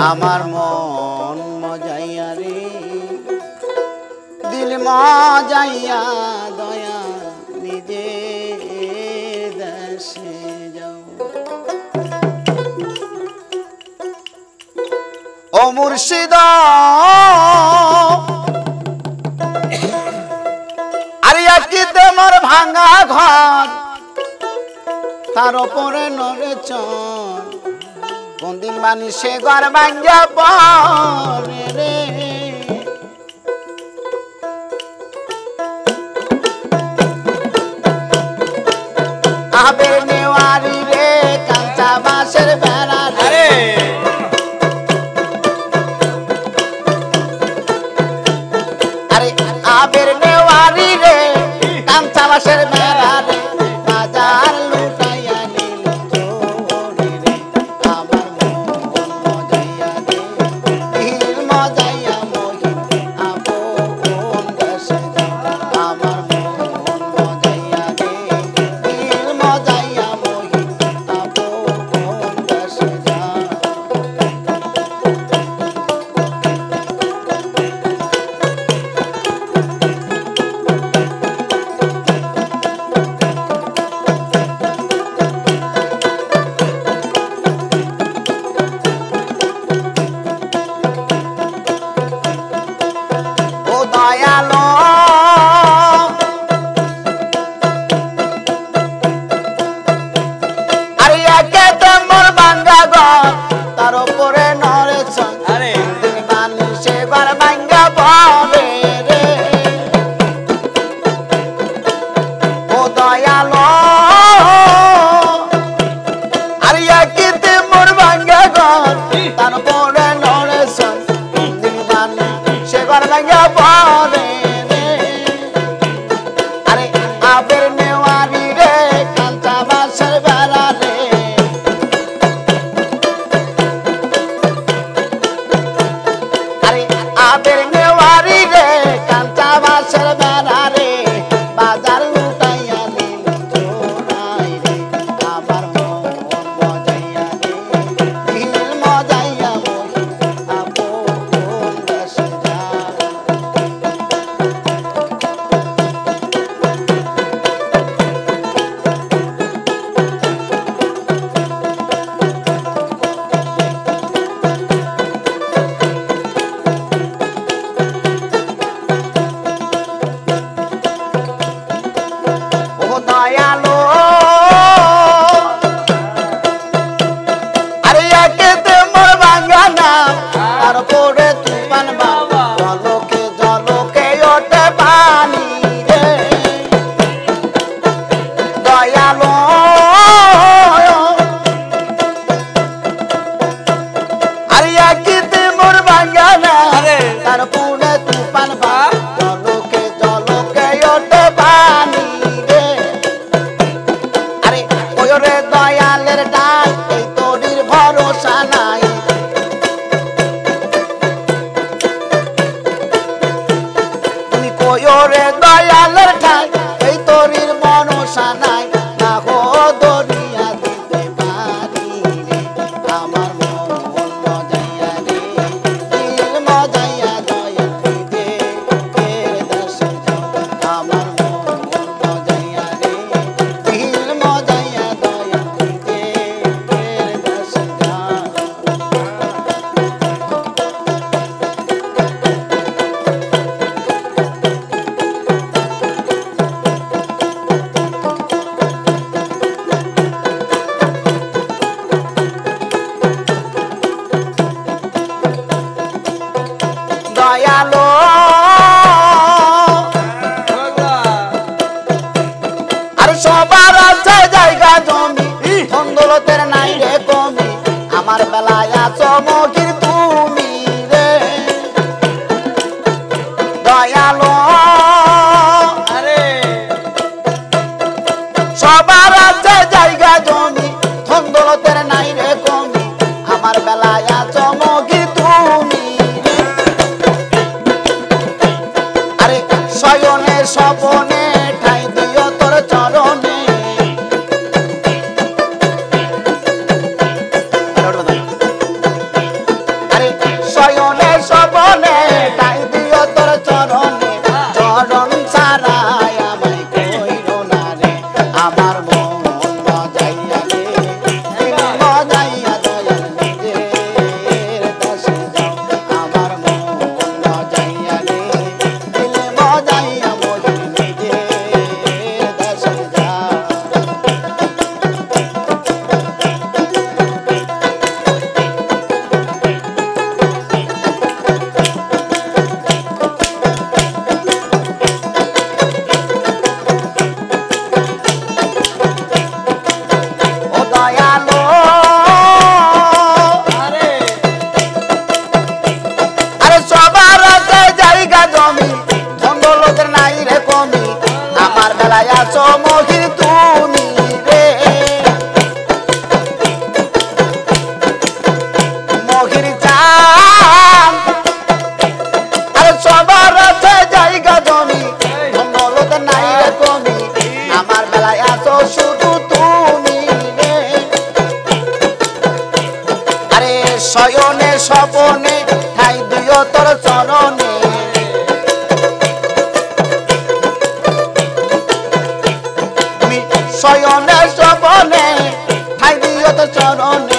আমার মন মজাইয়া রে দিল মজাইয়া দয়া নিজে দেশে যাও ও মুর্শিদ আরে আকিতে মোর ভাঙা ঘর তার উপরে নড়ে চর কোন দিন মানি সে ঘর ভাঙ্গা পরে রে আবে নেওয়ারি রে কাঁচা বাঁশের বেড়া রে আরে আবের নেওয়ারি রে কাঁচা বাঁশের বেড়া রে বাজার লুটাইয়া নিল চোরে রে আমার মন মজাইয়া রে দিল মজাইয়া মহিন আপন দেশে আমার মন মজাইয়া রে দিল মজাইয়া মহিন আপন দেশে দয়ালো আরে একে তোর ভাঙ্গা ঘর তার উপরে নড়েছ আরে মানুষে ঘর ভাঙ্গা বলে রে ও দয়ালো আরে একে তোর ভাঙ্গা ঘর তার উপরে নড়েছ সে ঘর ভাঙ্গা বলে রে আরে আবের নেওয়ারি রে কাঁচা বাঁশের বেড়া রে আরে আবের নেওয়ারি রে কাঁচা বাঁশের বেড়া রে বাজার লুটাইয়া নিল চোরাই রে আমার মন মজাইয়া রে দিল মজাইয়া মহিন আপন দেশে যায় ও দয়ালো আরে একেতে মোর ভাঙ্গা নাম তারপরে তুফান বাবা জলকে জলকে ওঠে পানি রে দয়ালো আরে একেতে মোর ভাঙ্গা নাম তারপরে তুফান বাবা জলকে জলকে ওঠে পানি রে আরে ওই রে দয়ালের ডাক এই তোরির ভরসা নাই তুমি কই রে দয়ালের ডাক এই তোরির ভরসা নাই না হো দরিয়া দিতে পারি রে আমার মন মজাইয়া রে দিল মজাইয়া দয়া দিতে দেশে যাও আমার মন মজাইয়া রে দিল মজাইয়া দয়া দিতে দেশে যাও দয়ালো আর সবার আছে জায়গা জমি ধন্দলতের নাই রে কমি আমার বেলায় আছো মকির তুমি রে দয়ালো আরে সবার আছে জায়গা জমি ধন্দলতের নাই রে কমি আমার বেলায় আছো মকির তুমি আরে শয়নে স্বপনে ঠাই দিও তোর চরণে আমার মন মজাইয়া রে দিলে মজাইয়া দয়াল নিজের দেশে যাও আমার মন মজাইয়া রে দিলে মজাইয়া মজির নিজের দেশে যাও মহির তুমি রে মহির চান আরে সবার আছে জায়গা জমি দৌলত নাই রে কমি আমার বেলায় আছো শুধু তুমি রে আরে শয়নে স্বপনে ঠাই দিও তোর চরণে শয়নে স্বপনে ঠাই দিও তো চরণে